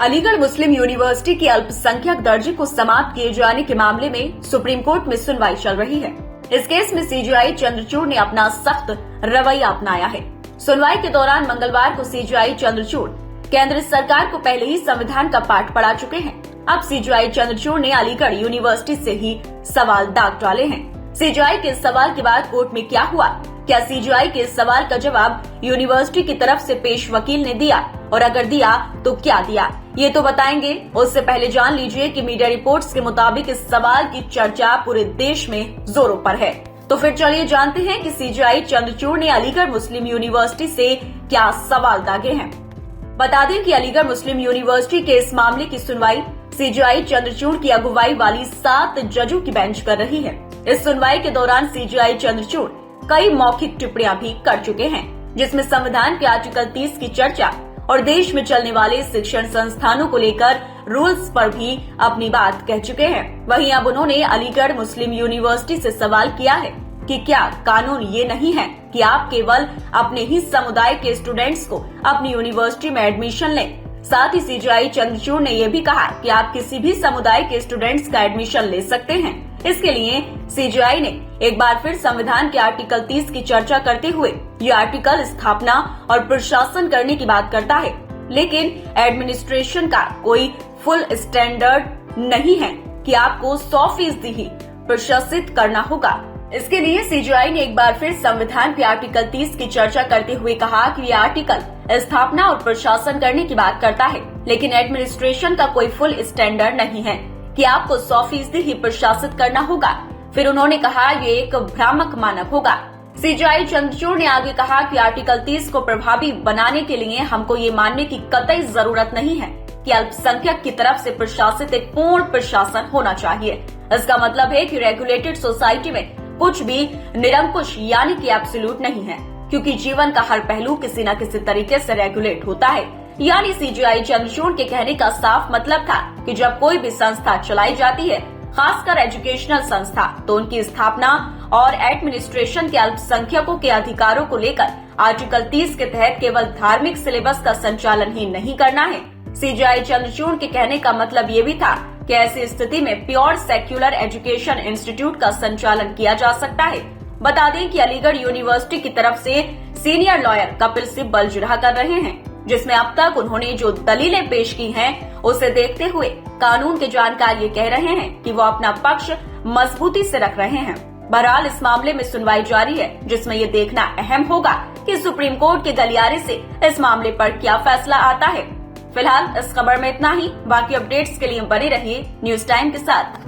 अलीगढ़ मुस्लिम university की अल्पसंख्यक दर्जे को समाप्त किए जाने के मामले में सुप्रीम कोर्ट में सुनवाई चल रही है। इस केस में सीजेआई चंद्रचूड़ ने अपना सख्त रवैया अपनाया है। सुनवाई के दौरान मंगलवार को सीजेआई चंद्रचूड़ केंद्र सरकार को पहले ही संविधान का पाठ पढ़ा चुके हैं। अब सीजेआई चंद्रचूड़ ने अलीगढ़ यूनिवर्सिटी से ही सवाल दाग डाले हैं। सीजेआई के सवाल के बाद कोर्ट में क्या हुआ, क्या सीजेआई के सवाल का जवाब यूनिवर्सिटी की तरफ से पेश वकील ने दिया, और अगर दिया तो क्या दिया, ये तो बताएंगे। उससे पहले जान लीजिए कि मीडिया रिपोर्ट्स के मुताबिक इस सवाल की चर्चा पूरे देश में जोरों पर है। तो फिर चलिए जानते हैं कि सीजेआई चंद्रचूड़ ने अलीगढ़ मुस्लिम यूनिवर्सिटी से क्या सवाल दागे हैं। बता दें कि अलीगढ़ मुस्लिम यूनिवर्सिटी के इस मामले की सुनवाई सीजेआई चंद्रचूड़ की अगुवाई वाली 7 जजों की बेंच कर रही है। इस सुनवाई के दौरान सीजेआई चंद्रचूड़ कई मौखिक टिप्पणियां भी कर चुके हैं, जिसमें संविधान के आर्टिकल 30 की चर्चा और देश में चलने वाले शिक्षण संस्थानों को लेकर रूल्स पर भी अपनी बात कह चुके हैं। वहीं अब उन्होंने अलीगढ़ मुस्लिम यूनिवर्सिटी से सवाल किया है कि क्या कानून ये नहीं है कि आप केवल अपने ही समुदाय के स्टूडेंट्स को अपनी यूनिवर्सिटी में एडमिशन लें। साथ ही सीजेआई चंद्रचूड़ ने यह भी कहा कि आप किसी भी समुदाय के स्टूडेंट्स का एडमिशन ले सकते हैं। इसके लिए सीजेआई ने एक बार फिर संविधान के आर्टिकल 30 की चर्चा करते हुए ये आर्टिकल स्थापना और प्रशासन करने की बात करता है, लेकिन एडमिनिस्ट्रेशन का कोई फुल स्टैंडर्ड नहीं है कि आपको 100% ही प्रशासित करना होगा। इसके लिए सीजेआई ने एक बार फिर संविधान के आर्टिकल 30 की चर्चा करते हुए कहा कि ये आर्टिकल स्थापना और प्रशासन करने की बात करता है, लेकिन एडमिनिस्ट्रेशन का कोई फुल स्टैंडर्ड नहीं है कि आपको 100% ही प्रशासित करना होगा। फिर उन्होंने कहा ये एक भ्रामक मानक होगा। सीजेआई चंद्रचूड़ ने आगे कहा कि आर्टिकल 30 को प्रभावी बनाने के लिए हमको ये मानने की कतई जरूरत नहीं है कि अल्पसंख्यक की तरफ से प्रशासित एक पूर्ण प्रशासन होना चाहिए। इसका मतलब है कि रेगुलेटेड सोसाइटी में कुछ भी निरंकुश यानी कि एब्सोल्यूट नहीं है, क्योंकि जीवन का हर पहलू किसी न किसी तरीके से रेगुलेट होता है। यानी सीजेआई चंद्रचूड़ के कहने का साफ मतलब था कि जब कोई भी संस्था चलाई जाती है, खासकर एजुकेशनल संस्था, तो उनकी स्थापना और एडमिनिस्ट्रेशन के अल्पसंख्यकों के अधिकारों को लेकर आर्टिकल 30 के तहत केवल धार्मिक सिलेबस का संचालन ही नहीं करना है। सीजेआई चंद्रचूड़ के कहने का मतलब ये भी था कि ऐसी स्थिति में प्योर सेक्युलर एजुकेशन इंस्टीट्यूट का संचालन किया जा सकता है। बता दें कि अलीगढ़ यूनिवर्सिटी की तरफ से सीनियर लॉयर कपिल सिब्बल जिरहा कर रहे हैं, जिसमें अब तक उन्होंने जो दलीलें पेश की हैं, उसे देखते हुए कानून के जानकार ये कह रहे हैं कि वो अपना पक्ष मजबूती से रख रहे हैं। बहरहाल इस मामले में सुनवाई जारी है, जिसमें ये देखना अहम होगा कि सुप्रीम कोर्ट के गलियारे से इस मामले पर क्या फैसला आता है। फिलहाल इस खबर में इतना ही। बाकी अपडेट्स के लिए बने रहिए न्यूज टाइम के साथ।